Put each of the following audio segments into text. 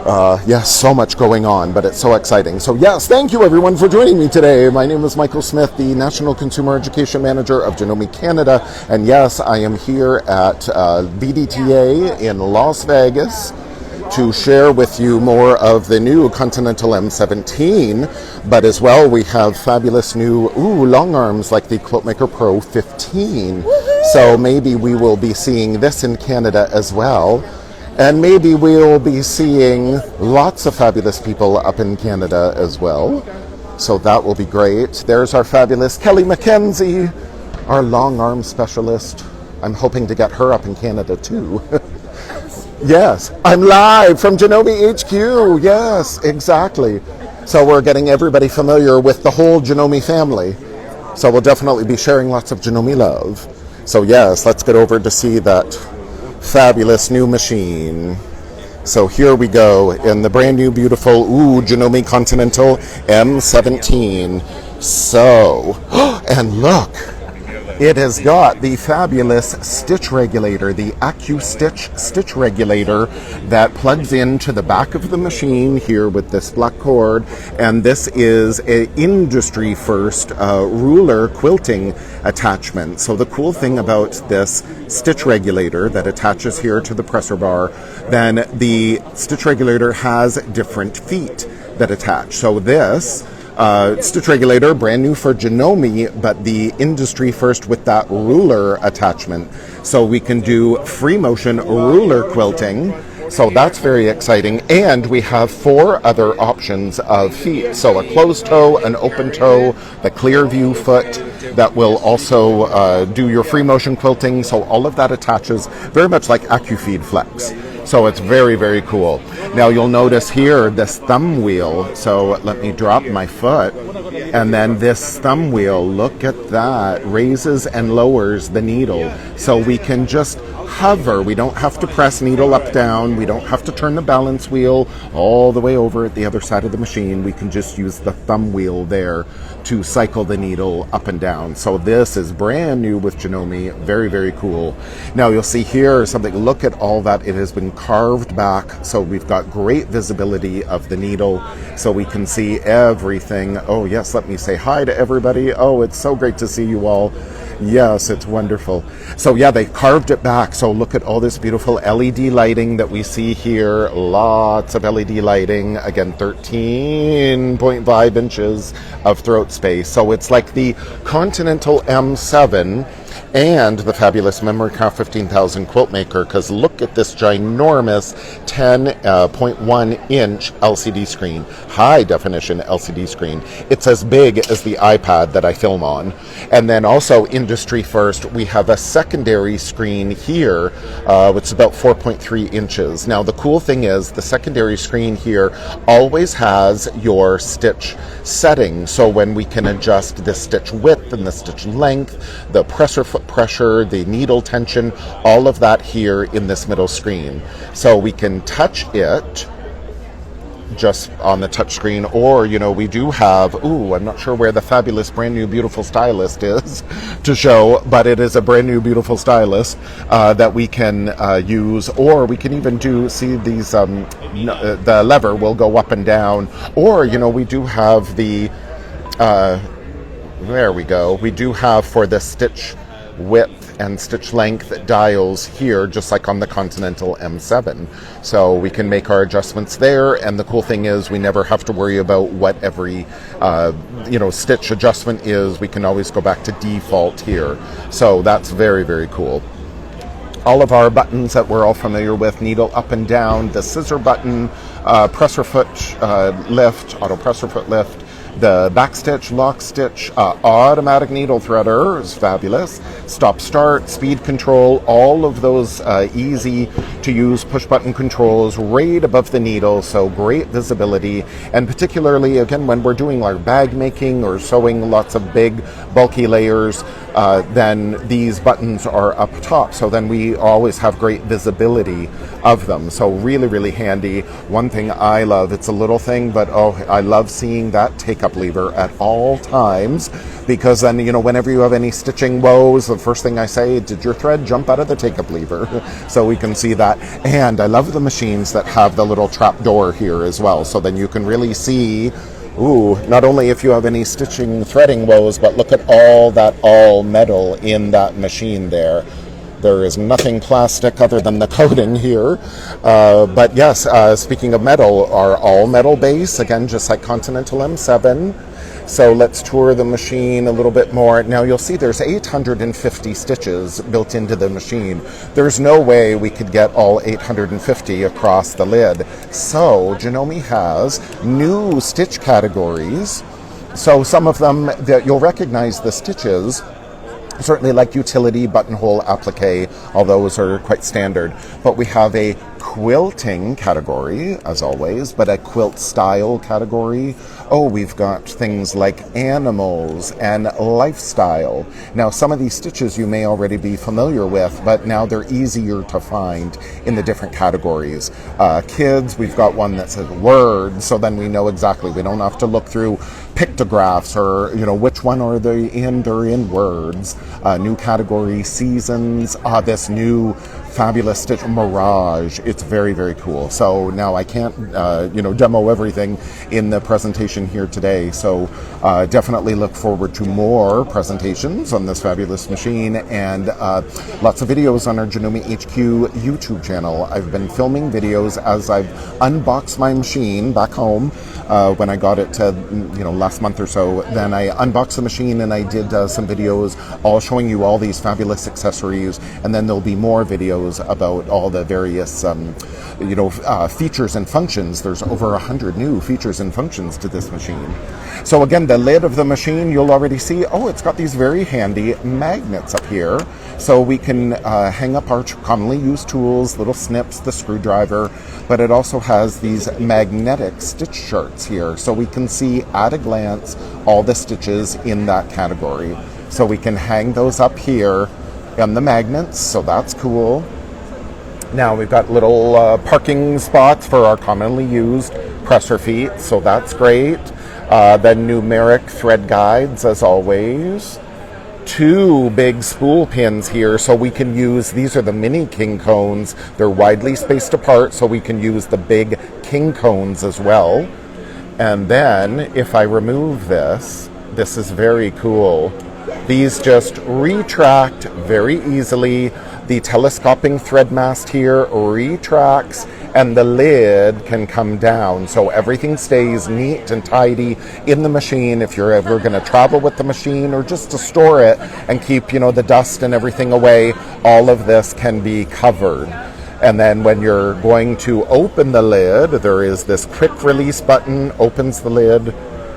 Yes, so much going on, but it's so exciting. So yes, thank you everyone for joining me today. My name is Michael Smith, the National Consumer Education Manager of Janome Canada. And yes, I am here at VDTA in Las Vegas to share with you more of the new Continental M17, but as well we have fabulous new long arms like the Quiltmaker Pro 15. Woohoo! So maybe we will be seeing this in Canada as well. And maybe we'll be seeing lots of fabulous people up in Canada as well. So that will be great. There's our fabulous Kelly McKenzie, our long arm specialist. I'm hoping to get her up in Canada too. Yes, I'm live from Janome HQ. Yes, exactly. So we're getting everybody familiar with the whole Janome family. So we'll definitely be sharing lots of Janome love. So yes, let's get over to see that fabulous new machine. So here we go in the brand new beautiful Janome Continental M17. So, and look, it has got the fabulous stitch regulator, the AcuStitch stitch regulator that plugs into the back of the machine here with this black cord. And this is an industry first ruler quilting attachment. So the cool thing about this stitch regulator that attaches here to the presser bar, then the stitch regulator has different feet that attach. So this stitch regulator, brand new for Janome, but the industry first with that ruler attachment. So we can do free motion ruler quilting. So that's very exciting. And we have 4 other options of feet. So a closed toe, an open toe, the clear view foot that will also do your free motion quilting. So all of that attaches very much like AcuFeed Flex. So it's very, very cool. Now you'll notice here this thumb wheel. So let me drop my foot. And then this thumb wheel, look at that, raises and lowers the needle. So we can just hover. We don't have to press needle up, down. We don't have to turn the balance wheel all the way over at the other side of the machine. We can just use the thumb wheel there to cycle the needle up and down. So this is brand new with Janome. Very, very cool. Now you'll see here something, look at all that. It has been carved back. So we've got great visibility of the needle. So we can see everything. Oh yes, let me say hi to everybody. Oh, it's so great to see you all. Yes, it's wonderful. So yeah, they carved it back. So look at all this beautiful LED lighting that we see here. Lots of LED lighting. Again, 13.5 inches of throat space. So it's like the Continental M7 and the fabulous MemoryCraft 15,000 Quiltmaker, because look at this ginormous 10.1 inch LCD screen, high definition LCD screen. It's as big as the iPad that I film on. And then also industry first, we have a secondary screen here, which is about 4.3 inches. Now the cool thing is the secondary screen here always has your stitch setting. So when we can adjust the stitch width and the stitch length, the presser foot pressure, the needle tension, all of that here in this middle screen. So we can touch it just on the touch screen, or we do have, I'm not sure where the fabulous brand new beautiful stylist is to show, but it is a brand new beautiful stylus that we can use, or we can even see these, the lever will go up and down, or we do have the there we go, we do have for the stitch width and stitch length dials here, just like on the Continental M7. So we can make our adjustments there, and the cool thing is we never have to worry about what every stitch adjustment is. We can always go back to default here. So that's very, very cool. All of our buttons that we're all familiar with, needle up and down, the scissor button, presser foot lift, auto presser foot lift, the back stitch, lock stitch, automatic needle threader is fabulous. Stop start, speed control, all of those easy to use push button controls right above the needle. So great visibility. And particularly again, when we're doing our bag making or sewing lots of big bulky layers, then these buttons are up top. So then we always have great visibility of them. So really, really handy. One thing I love, it's a little thing, but I love seeing that take up take-up lever at all times, because then, you know, whenever you have any stitching woes, the first thing I say, did your thread jump out of the take-up lever? So we can see that. And I love the machines that have the little trap door here as well, so then you can really see, not only if you have any stitching threading woes, but look at all that all metal in that machine there. There is nothing plastic other than the coating here. But yes, speaking of metal, our all metal base, again, just like Continental M7. So let's tour the machine a little bit more. Now you'll see there's 850 stitches built into the machine. There's no way we could get all 850 across the lid. So Janome has new stitch categories. So some of them that you'll recognize the stitches, certainly like utility, buttonhole, applique, all those are quite standard. But we have a quilting category, as always, but a quilt style category. Oh, we've got things like animals and lifestyle. Now, some of these stitches you may already be familiar with, but now they're easier to find in the different categories. Kids, we've got one that says words, so then we know exactly. We don't have to look through pictographs or, you know, which one are they in? They're in words. New category, seasons. This new fabulous stitch, Mirage. It's very, very cool. So now I can't, demo everything in the presentation here today. So definitely look forward to more presentations on this fabulous machine, and lots of videos on our Janome HQ YouTube channel. I've been filming videos as I've unboxed my machine back home when I got it, last month or so. Then I unboxed the machine and I did some videos all showing you all these fabulous accessories, and then there'll be more videos about all the various features and functions. There's over 100 new features and functions to this machine. So again, the lid of the machine, you'll already see, it's got these very handy magnets up here. So we can hang up our commonly used tools, little snips, the screwdriver, but it also has these magnetic stitch charts here. So we can see at a glance all the stitches in that category. So we can hang those up here on the magnets, so that's cool. Now we've got little parking spots for our commonly used presser feet, so that's great. Then numeric thread guides, as always. Two big spool pins here, so we can use, these are the mini king cones. They're widely spaced apart, so we can use the big king cones as well. And then if I remove this is very cool. These just retract very easily. The telescoping thread mast here retracts, and the lid can come down, so everything stays neat and tidy in the machine. If you're ever going to travel with the machine or just to store it and keep, the dust and everything away, all of this can be covered. And then when you're going to open the lid, there is this quick release button, opens the lid,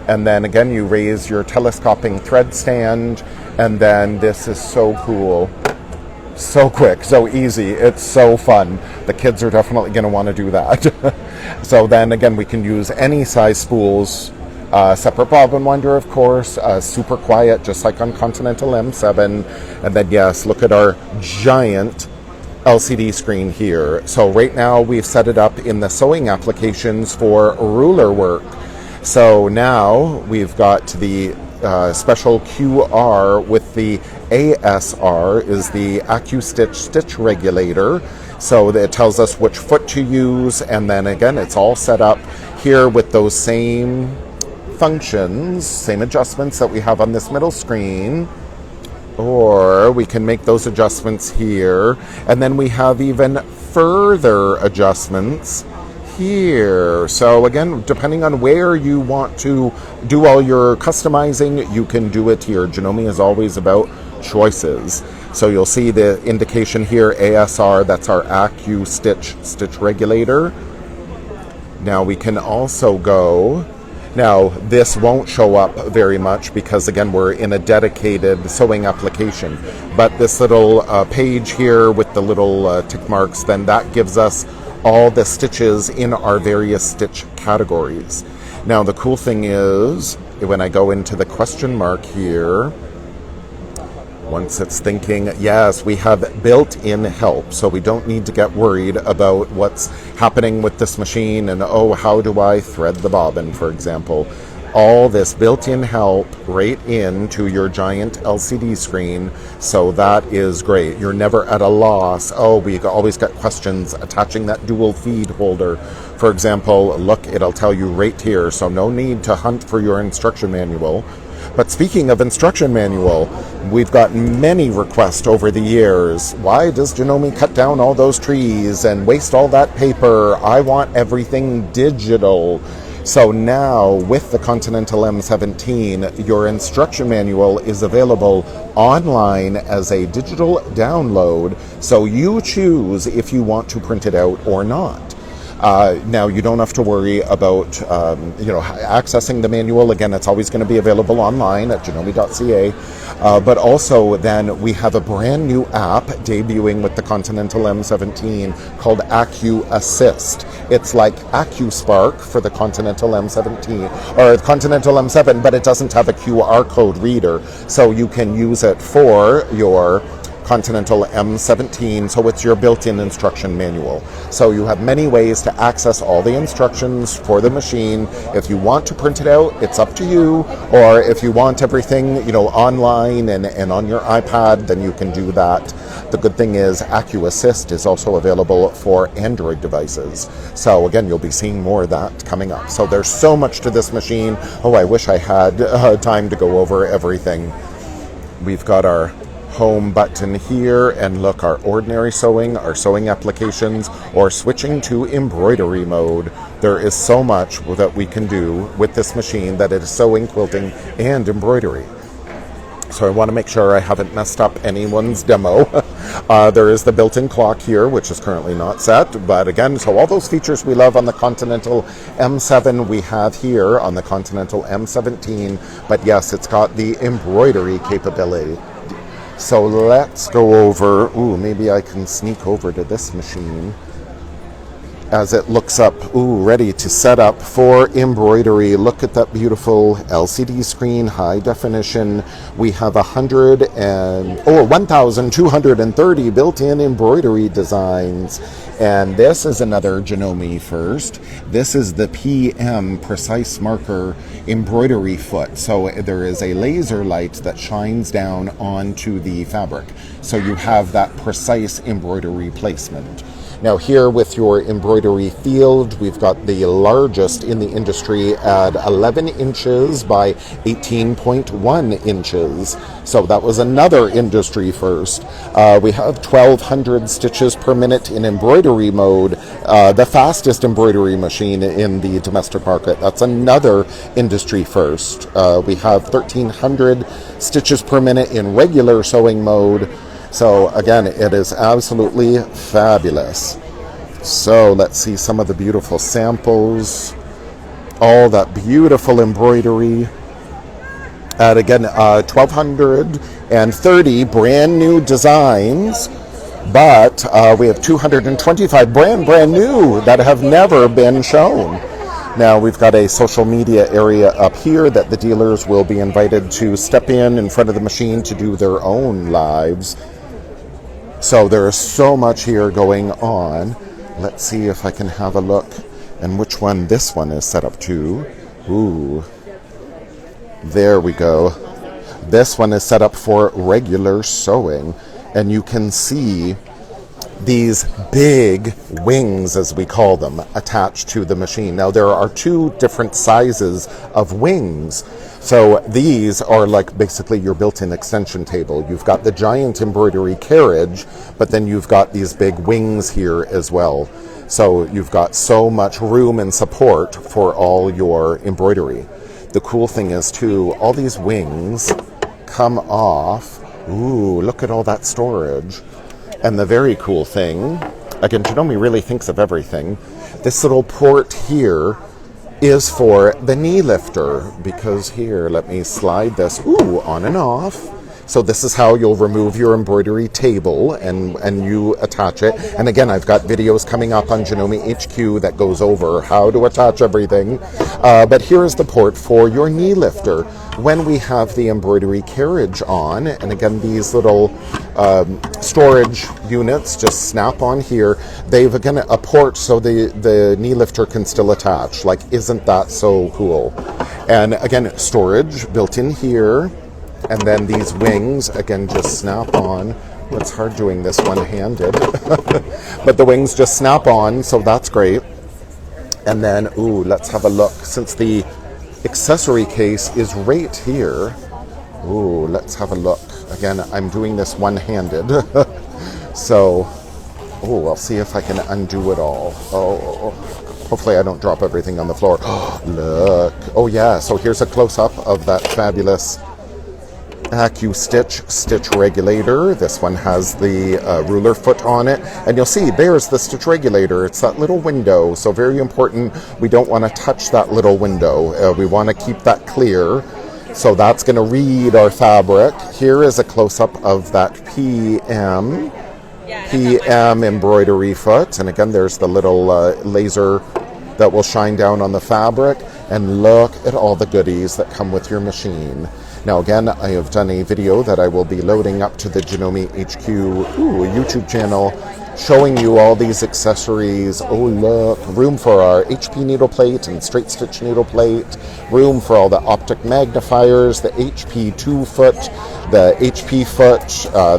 and then again you raise your telescoping thread stand, and then this is so cool. So quick, so easy, it's so fun. The kids are definitely going to want to do that. So then again, we can use any size spools. Separate bobbin winder, of course, super quiet, just like on Continental M7. And then yes, look at our giant LCD screen here. So right now we've set it up in the sewing applications for ruler work. So now we've got the special QR with the A.S.R. is the AcuStitch Stitch Regulator. So it tells us which foot to use, and then again it's all set up here with those same functions, same adjustments that we have on this middle screen. Or we can make those adjustments here, and then we have even further adjustments here. So again, depending on where you want to do all your customizing, you can do it here. Janome is always about choices. So you'll see the indication here, A.S.R., that's our AcuStitch Stitch Regulator. Now we can also go, now this won't show up very much because again we're in a dedicated sewing application, but this little page here with the little tick marks, then that gives us all the stitches in our various stitch categories. Now the cool thing is, when I go into the question mark here, once it's thinking, yes, we have built-in help, so we don't need to get worried about what's happening with this machine and, how do I thread the bobbin, for example. all this built-in help right into your giant LCD screen. So that is great. You're never at a loss. Oh, we always get questions attaching that dual feed holder. For example, look, it'll tell you right here. So no need to hunt for your instruction manual. But speaking of instruction manual, we've gotten many requests over the years. Why does Janome cut down all those trees and waste all that paper? I want everything digital. So now with the Continental M17, your instruction manual is available online as a digital download. So you choose if you want to print it out or not. Now you don't have to worry about accessing the manual. Again, it's always going to be available online at janome.ca. But also then we have a brand new app debuting with the Continental M17 called AcuStitch. It's like AcuSpark for the Continental M17 or Continental M7, but it doesn't have a QR code reader. So you can use it for your Continental M17, so it's your built-in instruction manual. So you have many ways to access all the instructions for the machine. If you want to print it out, it's up to you. Or if you want everything, online and on your iPad, then you can do that. The good thing is AcuAssist is also available for Android devices. So again, you'll be seeing more of that coming up. So there's so much to this machine. Oh, I wish I had time to go over everything. We've got our home button here, and look, our ordinary sewing, our sewing applications, or switching to embroidery mode. There is so much that we can do with this machine that it is sewing, quilting, and embroidery. So I want to make sure I haven't messed up anyone's demo. There is the built-in clock here, which is currently not set. But again, so all those features we love on the Continental M7 we have here on the Continental M17. But yes, it's got the embroidery capability. So let's go over, maybe I can sneak over to this machine as it looks up, ready to set up for embroidery. Look at that beautiful LCD screen, high definition. We have 1,230 built-in embroidery designs. And this is another Janome first. This is the PM Precise Marker embroidery foot. So there is a laser light that shines down onto the fabric. So you have that precise embroidery placement. Now here with your embroidery field, we've got the largest in the industry at 11 inches by 18.1 inches. So that was another industry first. We have 1,200 stitches per minute in embroidery mode, the fastest embroidery machine in the domestic market. That's another industry first. We have 1,300 stitches per minute in regular sewing mode. So again, it is absolutely fabulous. So let's see some of the beautiful samples. All that beautiful embroidery. And again, 1,230 brand new designs. But we have 225 brand new that have never been shown. Now we've got a social media area up here that the dealers will be invited to step in front of the machine to do their own lives. So there is so much here going on. Let's see if I can have a look and which one this one is set up to. There we go. This one is set up for regular sewing, and you can see these big wings, as we call them, attached to the machine. Now there are two different sizes of wings. So these are like basically your built-in extension table. You've got the giant embroidery carriage, but then you've got these big wings here as well. So you've got so much room and support for all your embroidery. The cool thing is too, all these wings come off. Look at all that storage. And the very cool thing, again, Janome really thinks of everything. This little port here is for the knee lifter, because here, let me slide this, on and off. So this is how you'll remove your embroidery table and you attach it. And again, I've got videos coming up on Janome HQ that goes over how to attach everything. But here is the port for your knee lifter. When we have the embroidery carriage on, and again, these little storage units just snap on here. They've again a port so the knee lifter can still attach. Like, isn't that so cool? And again, storage built in here. And then these wings, again, just snap on. It's hard doing this one-handed. But the wings just snap on, so that's great. And then, ooh, let's have a look. Since the accessory case is right here, ooh, let's have a look. Again, I'm doing this one-handed. So, oh, I'll see if I can undo it all. Oh, hopefully I don't drop everything on the floor. Look. Oh, yeah, so here's a close-up of that fabulous AcuStitch Stitch Regulator. This one has the ruler foot on it, and you'll see there's the stitch regulator. It's that little window, so very important. We don't want to touch that little window. We want to keep that clear, so that's going to read our fabric. Here is a close-up of that PM embroidery foot, and again there's the little laser that will shine down on the fabric, and look at all the goodies that come with your machine. Now again, I have done a video that I will be loading up to the Janome HQ YouTube channel, showing you all these accessories. Oh look, room for our HP needle plate and straight stitch needle plate, room for all the optic magnifiers, the HP 2 foot, the HP foot,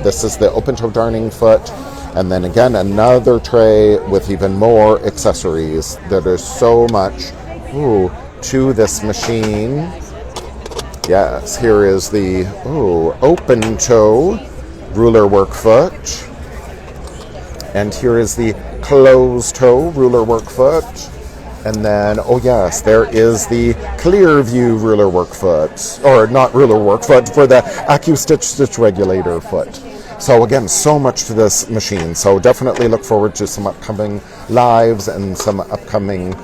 this is the open toe darning foot, and then again another tray with even more accessories. There's so much to this machine. Yes, here is the open toe ruler work foot. And here is the closed toe ruler work foot. And then, oh yes, there is the clear view ruler work foot. Or not ruler work foot, for the AcuStitch Stitch Regulator foot. So again, so much to this machine. So definitely look forward to some upcoming lives and some upcoming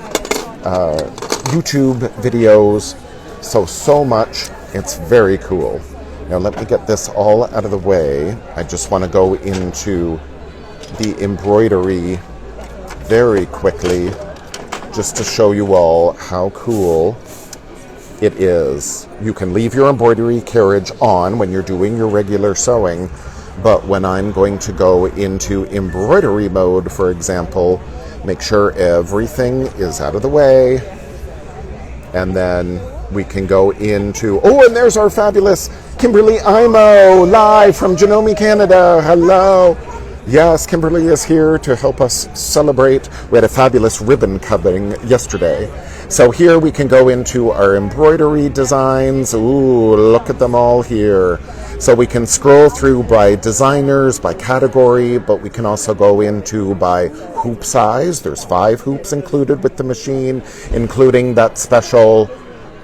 YouTube videos. So much. It's very cool. Now let me get this all out of the way. I just want to go into the embroidery very quickly, just to show you all how cool it is. You can leave your embroidery carriage on when you're doing your regular sewing, but when I'm going to go into embroidery mode, for example, make sure everything is out of the way, and then we can go into, and there's our fabulous Kimberly Imo, live from Janome, Canada. Hello. Yes, Kimberly is here to help us celebrate. We had a fabulous ribbon cutting yesterday. So here we can go into our embroidery designs. Ooh, look at them all here. So we can scroll through by designers, by category, but we can also go into by hoop size. There's 5 hoops included with the machine, including that special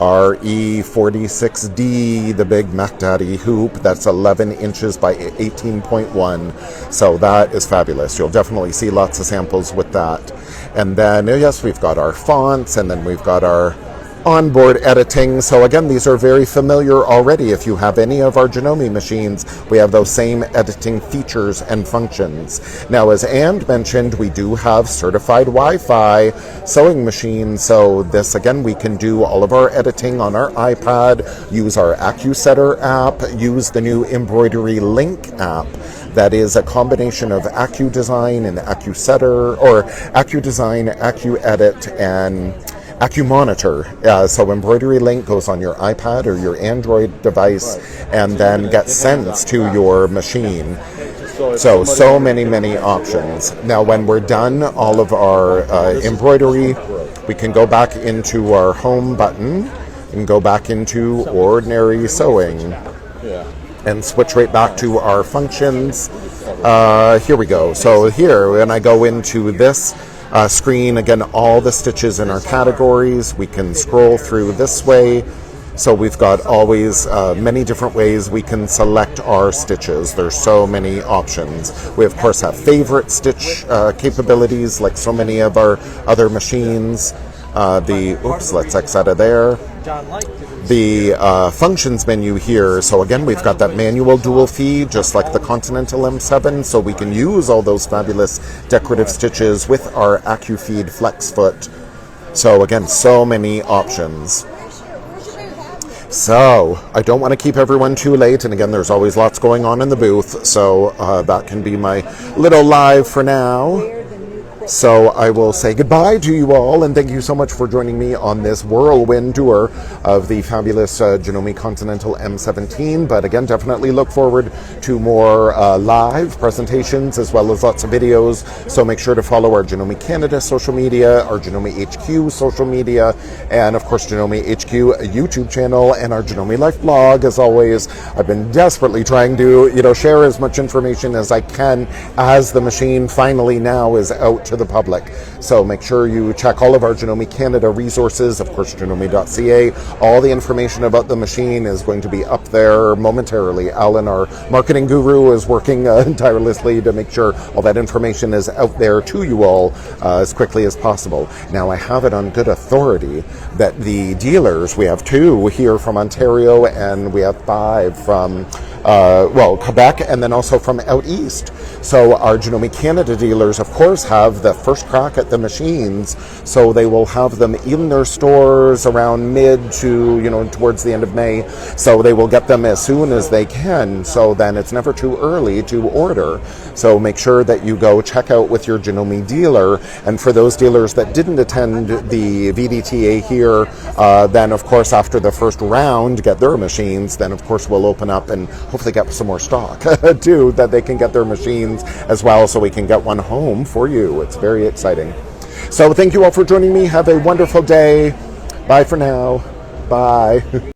RE46D, the big Mac Daddy hoop. That's 11 inches by 18.1. So that is fabulous. You'll definitely see lots of samples with that. And then, yes, we've got our fonts, and then we've got our onboard editing. So again, these are very familiar already. If you have any of our Janome machines, we have those same editing features and functions. Now, as Anne mentioned, we do have certified Wi-Fi sewing machines. So this, again, we can do all of our editing on our iPad, use our AcuSetter app, use the new Embroidery Link app. That is a combination of AcuDesign and AcuSetter, or AcuDesign, AcuEdit, and AcuMonitor. So Embroidery Link goes on your iPad or your Android device and then gets sent to your machine. So many options. Now when we're done all of our embroidery, we can go back into our home button and go back into ordinary sewing and switch right back to our functions. Here we go. So here, when I go into this screen, again, all the stitches in our categories, we can scroll through this way. So we've got always many different ways we can select our stitches. There's so many options. We of course have favorite stitch capabilities like so many of our other machines. Let's X out of there. The functions menu here, so again, we've got that manual dual feed, just like the Continental M7, so we can use all those fabulous decorative stitches with our AcuFeed Flex Foot. So again, so many options. So, I don't want to keep everyone too late, and again, there's always lots going on in the booth, so that can be my little live for now. So I will say goodbye to you all, and thank you so much for joining me on this whirlwind tour of the fabulous Janome Continental M17. But again, definitely look forward to more live presentations as well as lots of videos. So make sure to follow our Janome Canada social media, our Janome HQ social media, and of course Janome HQ YouTube channel, and our Janome Life blog. As always, I've been desperately trying to share as much information as I can as the machine finally now is out to the public. So make sure you check all of our Janome Canada resources, of course janome.ca. All the information about the machine is going to be up there momentarily. Alan, our marketing guru, is working tirelessly to make sure all that information is out there to you all as quickly as possible. Now, I have it on good authority that the dealers, we have 2 here from Ontario, and we have 5 from Quebec, and then also from out east. So our Janome Canada dealers, of course, have the first crack at the machines, so they will have them in their stores around mid to, towards the end of May. So they will get them as soon as they can, so then it's never too early to order. So make sure that you go check out with your Janome dealer, and for those dealers that didn't attend the VDTA here, then of course after the first round get their machines, then of course we'll open up and hopefully get some more stock too, that they can get their machines as well, so we can get one home for you. It's very exciting. So thank you all for joining me. Have a wonderful day. Bye for now. Bye.